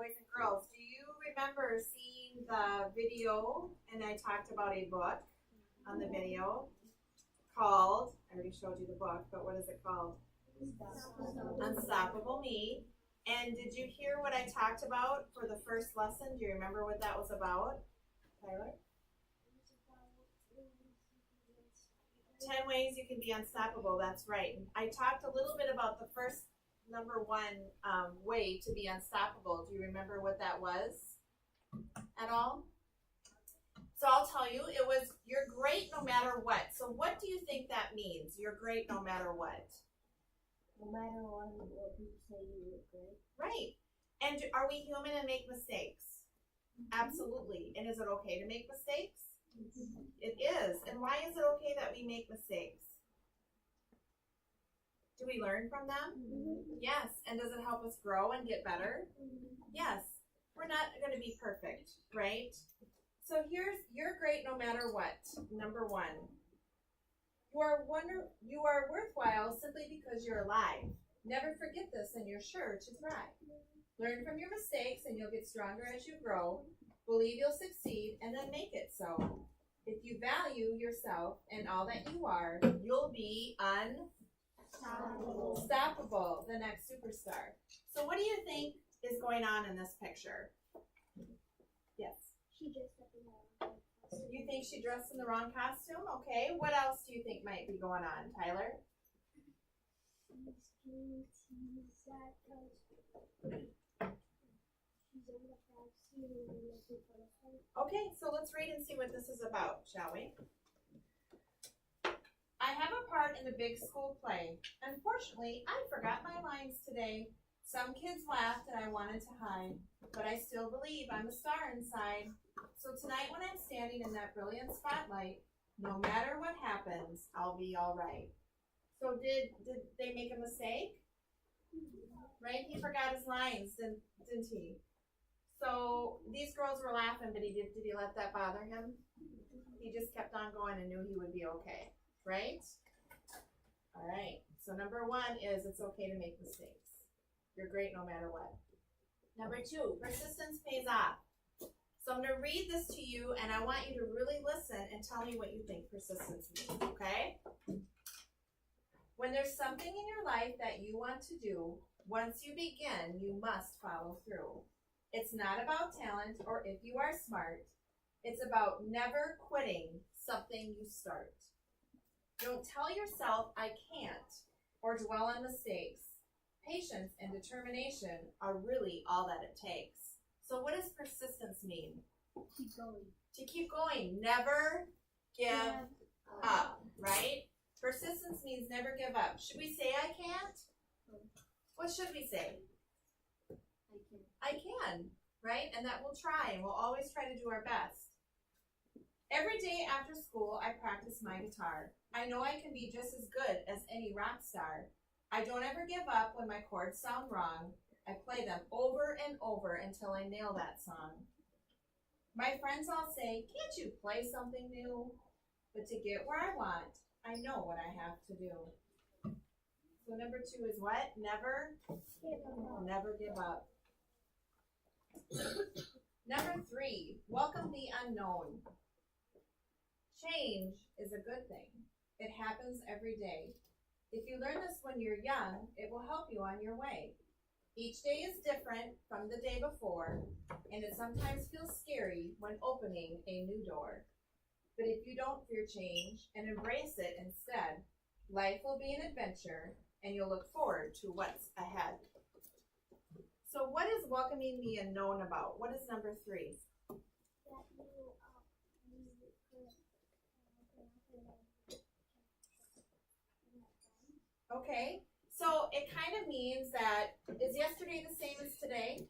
boys and girls, do you remember seeing the video? And I talked about a book on the video called, I already showed you the book, but what is it called? Unstoppable Me. And did you hear what I talked about for the first lesson? Do you remember what that was about, Tyler? 10 ways you can be unstoppable, that's right. I talked a little bit about the first number one way to be unstoppable. Do you remember what that was at all? So I'll tell you, it was you're great no matter what. So what do you think that means? You're great no matter what. No matter what people say, you look great. Right. And are we human and make mistakes? Absolutely. And is it okay to make mistakes? It is. And why is it okay that we make mistakes? Do we learn from them? Yes. And does it help us grow and get better? Yes. We're not going to be perfect, right? So you're great no matter what. Number one. You are worthwhile simply because you're alive. Never forget this and you're sure to thrive. Learn from your mistakes and you'll get stronger as you grow. Believe you'll succeed and then make it so. If you value yourself and all that you are, you'll be unstoppable, the next superstar. So what do you think is going on in this picture? Yes. She dressed up in that. You think she dressed in the wrong costume? Okay. What else do you think might be going on, Tyler? Okay, so let's read and see what this is about, shall we? I have a part in the big school play. Unfortunately, I forgot my lines today. Some kids laughed and I wanted to hide, but I still believe I'm a star inside. So tonight when I'm standing in that brilliant spotlight, no matter what happens, I'll be all right. So did they make a mistake? Right? He forgot his lines, didn't he? So these girls were laughing, but did he let that bother him? He just kept on going and knew he would be okay, right? All right. So number one is it's okay to make mistakes. You're great no matter what. Number two, persistence pays off. So I'm going to read this to you, and I want you to really listen and tell me what you think persistence means, okay? When there's something in your life that you want to do, once you begin, you must follow through. It's not about talent or if you are smart. It's about never quitting something you start. Don't tell yourself, I can't, or dwell on mistakes. Patience and determination are really all that it takes. So what does persistence mean? Keep going. To keep going. Never give up, right? Persistence means never give up. Should we say I can't? What should we say? I can, right? And that we'll try, and we'll always try to do our best. Every day after school, I practice my guitar. I know I can be just as good as any rock star. I don't ever give up when my chords sound wrong. I play them over and over until I nail that song. My friends all say, can't you play something new? But to get where I want, I know what I have to do. So number two is what? Never give up. Number three, welcome the unknown. Change is a good thing. It happens every day. If you learn this when you're young, it will help you on your way. Each day is different from the day before, and it sometimes feels scary when opening a new door. But if you don't fear change and embrace it instead, life will be an adventure, and you'll look forward to what's ahead. So what is welcoming the unknown about? What is number three? Okay, so it kind of means that, is yesterday the same as today?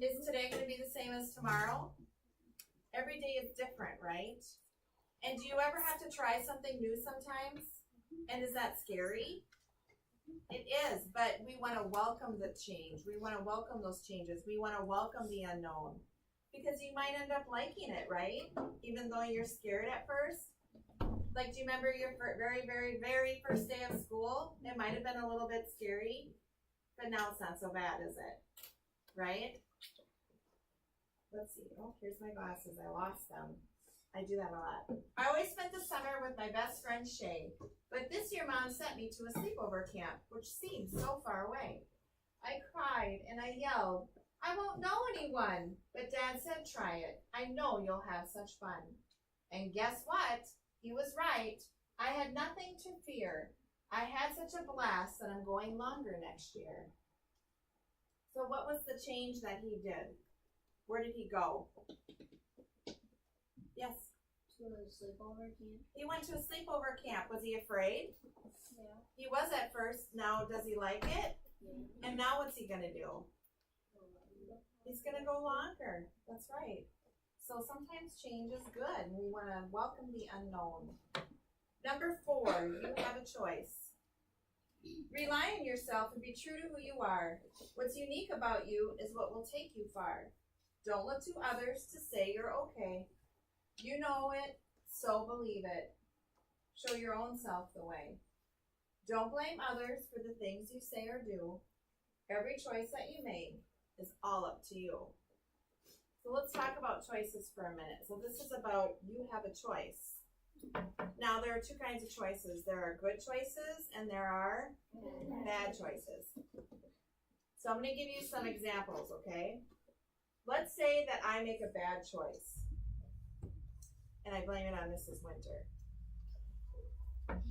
Is today going to be the same as tomorrow? Every day is different, right? And do you ever have to try something new sometimes? And is that scary? It is, but we want to welcome the change. We want to welcome those changes. We want to welcome the unknown. Because you might end up liking it, right? Even though you're scared at first. Like, do you remember your very, very, very first day of school? It might have been a little bit scary, but now it's not so bad, is it? Right? let's see. Oh, here's my glasses. I lost them. I do that a lot. I always spent the summer with my best friend Shay, but this year Mom sent me to a sleepover camp, which seemed so far away. I cried and I yelled, I won't know anyone, but Dad said try it. I know you'll have such fun. And guess what? He was right. I had nothing to fear. I had such a blast that I'm going longer next year. So what was the change that he did? Where did he go? Yes. To a sleepover camp. He went to a sleepover camp. Was he afraid? Yeah. He was at first. Now, does he like it? Yeah. And now what's he going to do? He's going to go longer. That's right. So sometimes change is good. We want to welcome the unknown. Number 4, you have a choice. Rely on yourself and be true to who you are. What's unique about you is what will take you far. Don't look to others to say you're okay. You know it, so believe it. Show your own self the way. Don't blame others for the things you say or do. Every choice that you make is all up to you. So let's talk about choices for a minute. So this is about you have a choice. Now there are 2 kinds of choices. There are good choices and there are bad choices. So I'm going to give you some examples, okay? Let's say that I make a bad choice and I blame it on Mrs. Winter.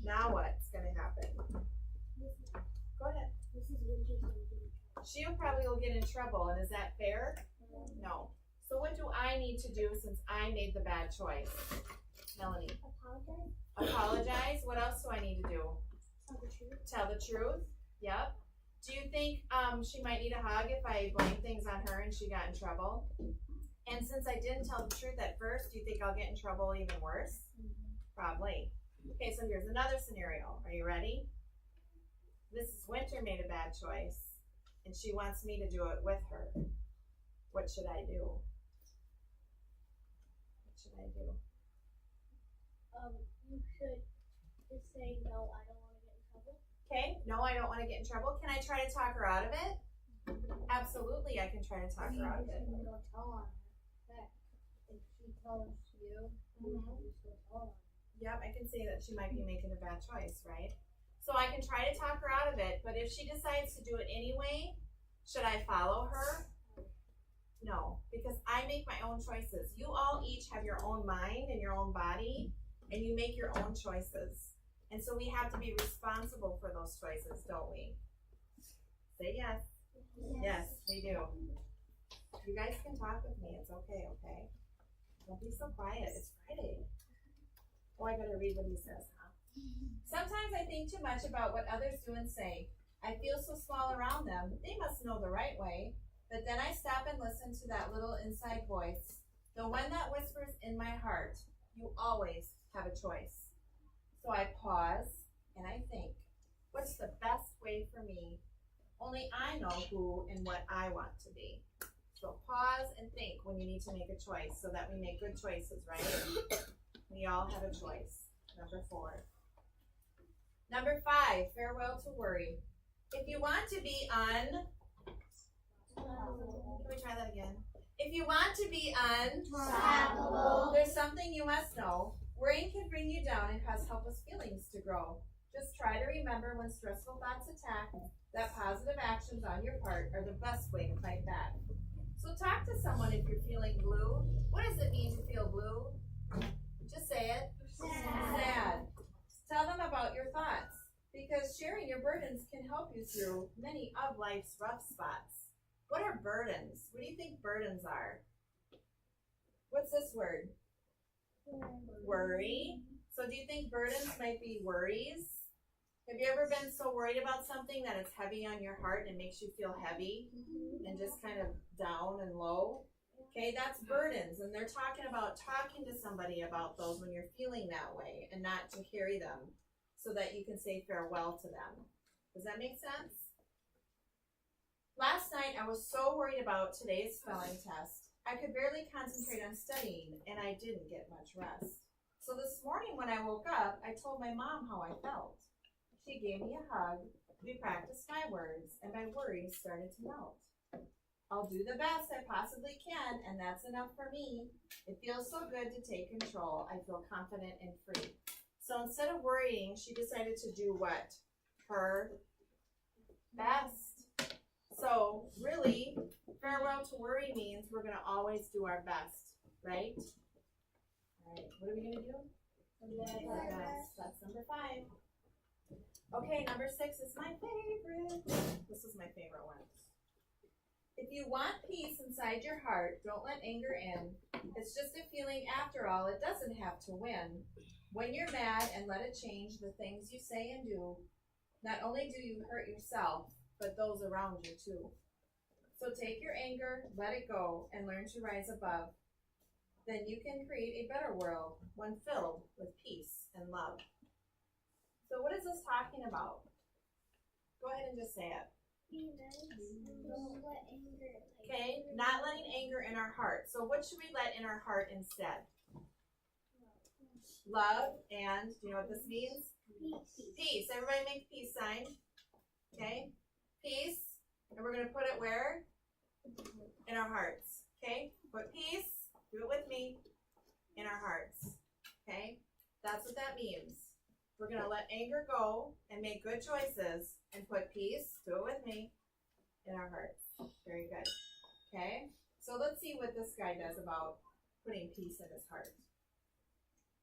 Now what's going to happen? Go ahead. Mrs. Winter's gonna get in trouble. She probably will get in trouble, and is that fair? No. So what do I need to do since I made the bad choice? Melanie. Apologize. Apologize. What else do I need to do? Tell the truth. Tell the truth. Yep. Do you think she might need a hug if I blame things on her and she got in trouble? And since I didn't tell the truth at first, do you think I'll get in trouble even worse? Probably. Okay, so here's another scenario. Are you ready? Mrs. Winter made a bad choice, and she wants me to do it with her. What should I do? What should I do? You should just say no. I don't want to get in trouble. Okay, no, I don't want to get in trouble. Can I try to talk her out of it? Absolutely, I can try to talk her out of it. You can go tell on her. Back. If she tells you, you can just go tell on her. Yep, I can see that she might be making a bad choice, right? So I can try to talk her out of it, but if she decides to do it anyway, should I follow her? No, because I make my own choices. You all each have your own mind and your own body, and you make your own choices. And so we have to be responsible for those choices, don't we? Say yes. Yes, we do. You guys can talk with me. It's okay, okay? Don't be so quiet. It's Friday. Oh, I better read what he says, huh? Sometimes I think too much about what others do and say. I feel so small around them. They must know the right way. But then I stop and listen to that little inside voice, the one that whispers in my heart, you always have a choice. So I pause and I think, what's the best way for me? Only I know who and what I want to be. So pause and think when you need to make a choice so that we make good choices, right? We all have a choice. Number 4. Number 5, farewell to worry. If you want to be can we try that again? If you want to be Unstoppable, there's something you must know. Worrying can bring you down and cause helpless feelings to grow. Just try to remember when stressful thoughts attack that positive actions on your part are the best way to fight back. So talk to someone if you're feeling blue. What does it mean to feel blue? Just say it. Sad. Tell them about your thoughts, because sharing your burdens can help you through many of life's rough spots. What are burdens? What do you think burdens are? What's this word? Worry. So do you think burdens might be worries? Have you ever been so worried about something that it's heavy on your heart and it makes you feel heavy and just kind of down and low? Okay, that's burdens, and they're talking about talking to somebody about those when you're feeling that way and not to carry them so that you can say farewell to them. Does that make sense? Last night I was so worried about today's spelling test. I could barely concentrate on studying and I didn't get much rest. So this morning when I woke up, I told my mom how I felt. She gave me a hug, we practiced my words, and my worries started to melt. I'll do the best I possibly can, and that's enough for me. It feels so good to take control. I feel confident and free. So instead of worrying, she decided to do what? Her best. So really, farewell to worry means we're going to always do our best, right? All right, what are we going to do? Our best. That's number 5. Okay, number 6 is my favorite. This is my favorite one. If you want peace inside your heart, don't let anger in. It's just a feeling after all. It doesn't have to win. When you're mad and let it change the things you say and do, not only do you hurt yourself, but those around you too. So take your anger, let it go, and learn to rise above. Then you can create a better world, one filled with peace and love. So what is this talking about? Go ahead and just say it. Be nice and don't let anger. Okay, not letting anger in our heart. So what should we let in our heart instead? Love and, do you know what this means? Peace. Peace. Everybody make peace sign. Okay, peace. And we're going to put it where? In our hearts. Okay, put peace. Do it with me. In our hearts. Okay, that's what that means. We're going to let anger go and make good choices and put peace, do it with me, in our hearts. Very good. Okay, so let's see what this guy does about putting peace in his heart.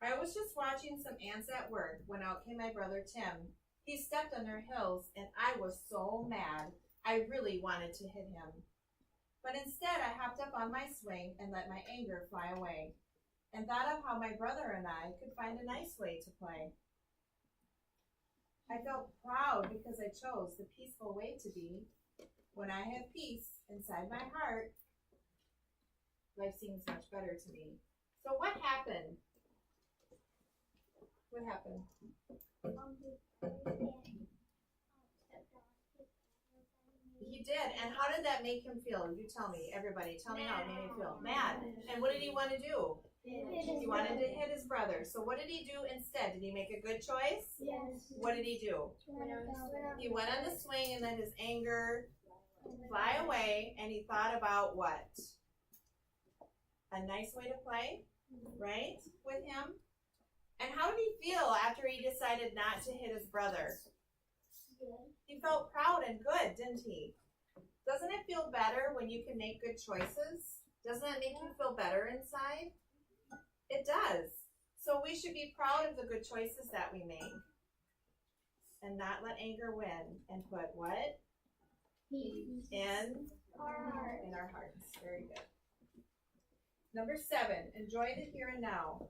I was just watching some ants at work when out came my brother Tim. He stepped on their hills and I was so mad. I really wanted to hit him. But instead I hopped up on my swing and let my anger fly away and thought of how my brother and I could find a nice way to play. I felt proud because I chose the peaceful way to be. When I have peace inside my heart, life seems much better to me. So what happened? What happened? He did. And how did that make him feel? You tell me. Everybody, tell me how it made him feel. Mad. And what did he want to do? He wanted to hit his brother. So what did he do instead? Did he make a good choice? Yes. What did he do? He went on the swing and let his anger fly away, and he thought about what? A nice way to play, right? With him. And how did he feel after he decided not to hit his brother? He felt proud and good, didn't he? Doesn't it feel better when you can make good choices? Doesn't it make you feel better inside? It does. So we should be proud of the good choices that we make and not let anger win and put what? Peace. In our hearts. Very good. Number 7, enjoy the here and now.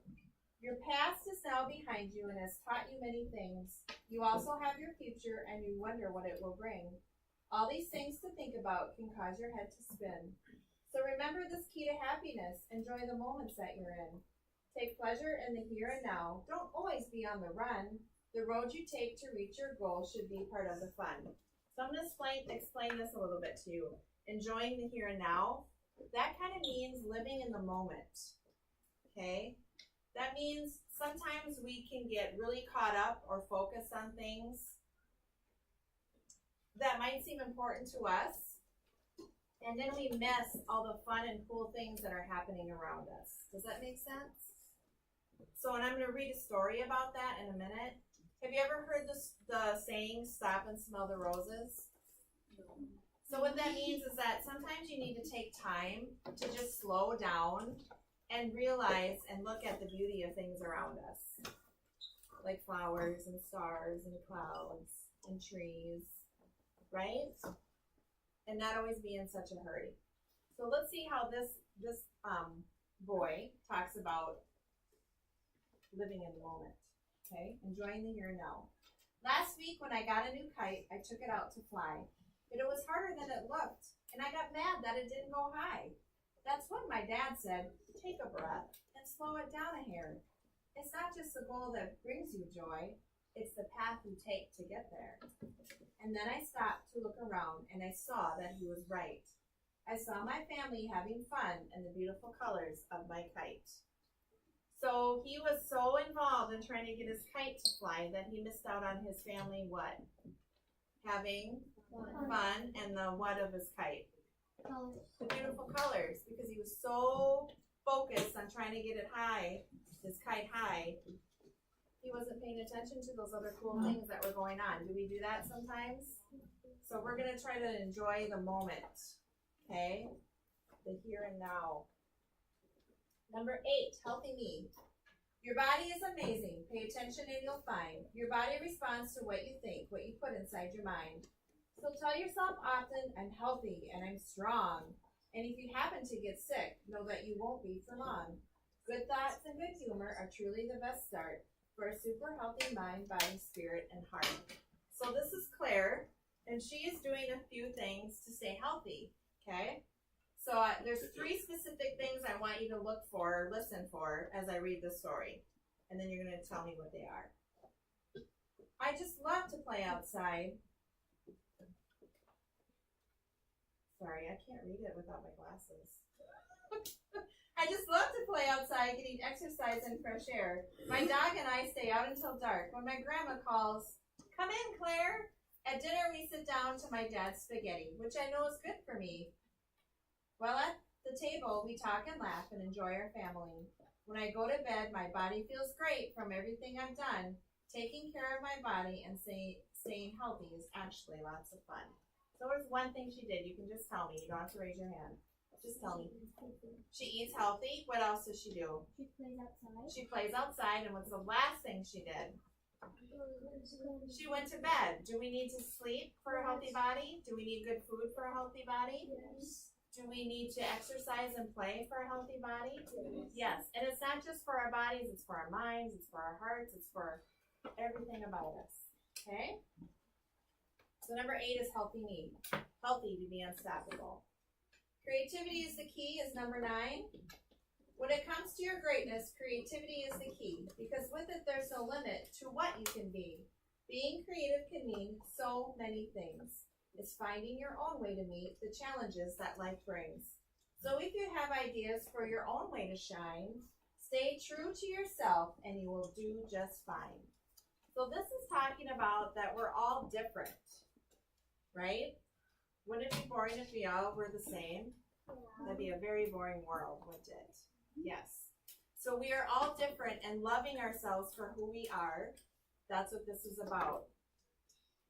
Your past is now behind you and has taught you many things. You also have your future and you wonder what it will bring. All these things to think about can cause your head to spin. So remember this key to happiness. Enjoy the moments that you're in. Take pleasure in the here and now. Don't always be on the run. The road you take to reach your goal should be part of the fun. So I'm going to explain this a little bit to you. Enjoying the here and now, that kind of means living in the moment. Okay? That means sometimes we can get really caught up or focused on things that might seem important to us, and then we miss all the fun and cool things that are happening around us. Does that make sense? So, and I'm going to read a story about that in a minute. Have you ever heard the saying, stop and smell the roses? So what that means is that sometimes you need to take time to just slow down and realize and look at the beauty of things around us. Like flowers and stars and clouds and trees, right? And not always be in such a hurry. So let's see how this boy talks about living in the moment. Okay, enjoying the here and now. Last week when I got a new kite, I took it out to fly, but it was harder than it looked, and I got mad that it didn't go high. That's when my dad said, take a breath and slow it down a hair. It's not just the goal that brings you joy, it's the path you take to get there. And then I stopped to look around, and I saw that he was right. I saw my family having fun and the beautiful colors of my kite. So he was so involved in trying to get his kite to fly that he missed out on his family what? Having fun and the what of his kite? The colors because he was so focused on trying to get it high, his kite high, he wasn't paying attention to those other cool things that were going on. Do we do that sometimes? So we're gonna try to enjoy the moment, okay? The here and now. Number 8, healthy me. Your body is amazing. Pay attention and you'll find. Your body responds to what you think, what you put inside your mind. So tell yourself often, I'm healthy and I'm strong. And if you happen to get sick, know that you won't be for long. Good thoughts and good humor are truly the best start for a super healthy mind, body, spirit, and heart. So this is Claire, and she is doing a few things to stay healthy, okay? So there's 3 specific things I want you to look for or listen for as I read the story. And then you're going to tell me what they are. I just love to play outside. Sorry, I can't read it without my glasses. I just love to play outside, getting exercise and fresh air. My dog and I stay out until dark. When my grandma calls, come in, Claire. At dinner, we sit down to my dad's spaghetti, which I know is good for me. While at the table, we talk and laugh and enjoy our family. When I go to bed, my body feels great from everything I've done. Taking care of my body and staying healthy is actually lots of fun. So what's one thing she did? You can just tell me. You don't have to raise your hand. Just tell me. She eats healthy. What else does she do? She plays outside. She plays outside. And what's the last thing she did? She went to bed. Do we need to sleep for a healthy body? Do we need good food for a healthy body? Yes. Do we need to exercise and play for a healthy body? Yes. And it's not just for our bodies. It's for our minds. It's for our hearts. It's for everything about us. Okay? So number 8 is healthy me. Healthy to be unstoppable. Creativity is the key is number 9. When it comes to your greatness, creativity is the key because with it there's no limit to what you can be. Being creative can mean so many things. It's finding your own way to meet the challenges that life brings. So if you have ideas for your own way to shine, stay true to yourself and you will do just fine. So this is talking about that we're all different, right? Wouldn't it be boring if we all were the same? That'd be a very boring world, wouldn't it? Yes. So we are all different and loving ourselves for who we are. That's what this is about.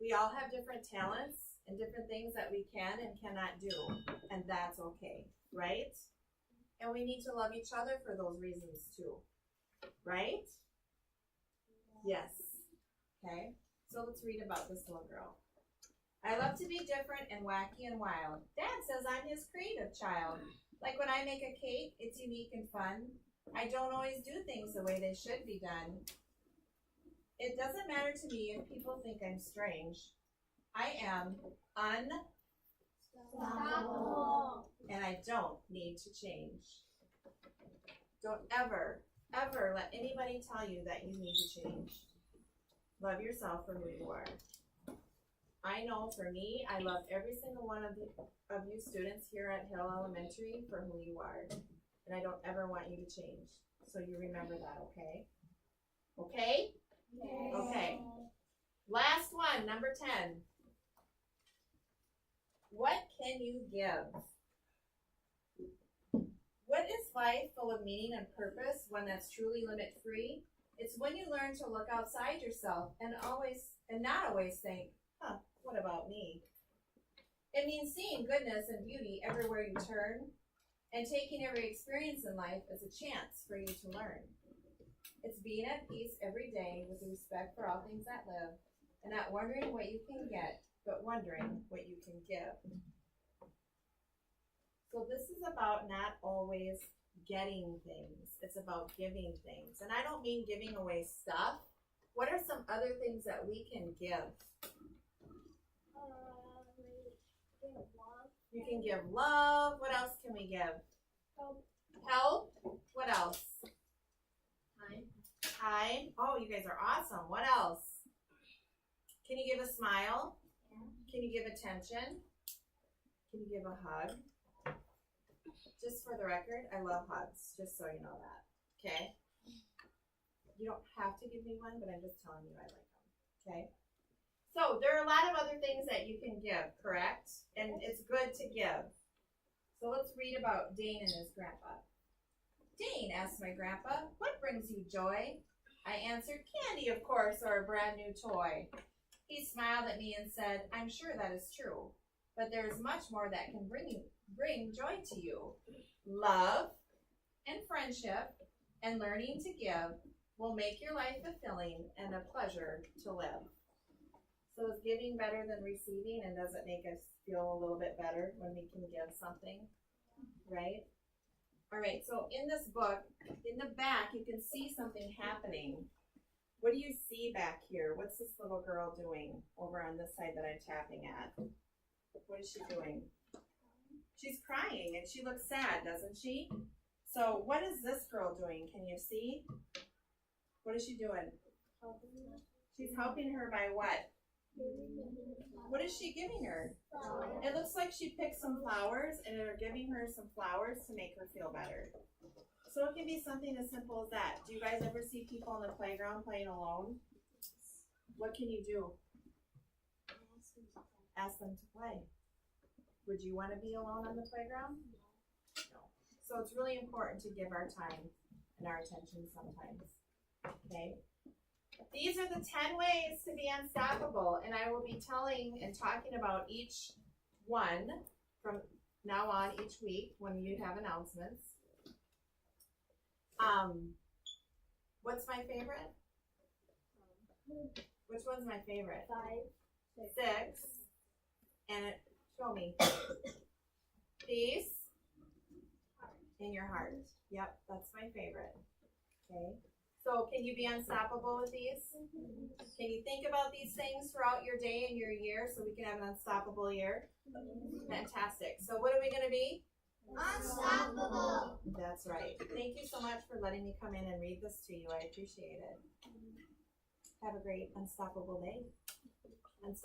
We all have different talents and different things that we can and cannot do, and that's okay, right? And we need to love each other for those reasons too, right? Yes. Okay, so let's read about this little girl. I love to be different and wacky and wild. Dad says I'm his creative child. Like when I make a cake, it's unique and fun. I don't always do things the way they should be done. It doesn't matter to me if people think I'm strange. I am Unstoppable. and I don't need to change. Don't ever, ever let anybody tell you that you need to change. Love yourself for who you are. I know for me, I love every single one of you students here at Hill Elementary for who you are. And I don't ever want you to change. So you remember that, okay? Okay? Yes. Okay. Last one, number 10. What can you give? What is life full of meaning and purpose, one that's truly limit-free? It's when you learn to look outside yourself and not always think, what about me? It means seeing goodness and beauty everywhere you turn and taking every experience in life as a chance for you to learn. It's being at peace every day with respect for all things that live and not wondering what you can get, but wondering what you can give. So this is about not always getting things. It's about giving things. And I don't mean giving away stuff. What are some other things that we can give? You can give love. What else can we give? Help. What else? Time. Oh, you guys are awesome. What else? Can you give a smile? Can you give attention? Can you give a hug? Just for the record, I love hugs, just so you know that. Okay? You don't have to give me one, but I'm just telling you I like them. Okay? So there are a lot of other things that you can give, correct? And it's good to give. So So let's read about Dane and his grandpa. Dane, asked my grandpa, what brings you joy? I answered, candy, of course, or a brand new toy. He smiled at me and said, I'm sure that is true, but there is much more that can bring joy to you. Love and friendship and learning to give will make your life fulfilling and a pleasure to live. So is giving better than receiving, and does it make us feel a little bit better when we can give something, right? All right, so in this book, in the back, you can see something happening. What do you see back here? What's this little girl doing over on this side that I'm tapping at? What is she doing? She's crying, and she looks sad, doesn't she? So what is this girl doing? Can you see? What is she doing? She's helping her by what? What is she giving her? It looks like she picked some flowers and are giving her some flowers to make her feel better. So it can be something as simple as that. Do you guys ever see people on the playground playing alone? What can you do? Ask them to play. Would you want to be alone on the playground? No. So it's really important to give our time and our attention sometimes. Okay? These are the 10 ways to be unstoppable, and I will be telling and talking about each one from now on each week when you have announcements. What's my favorite? Which one's my favorite? 5, 6. And show me. Peace in your heart. Yep, that's my favorite. Okay. So can you be unstoppable with these? Can you think about these things throughout your day and your year so we can have an unstoppable year? Fantastic. So what are we going to be? Unstoppable. That's right. Thank you so much for letting me come in and read this to you. I appreciate it. Have a great unstoppable day. Unstoppable.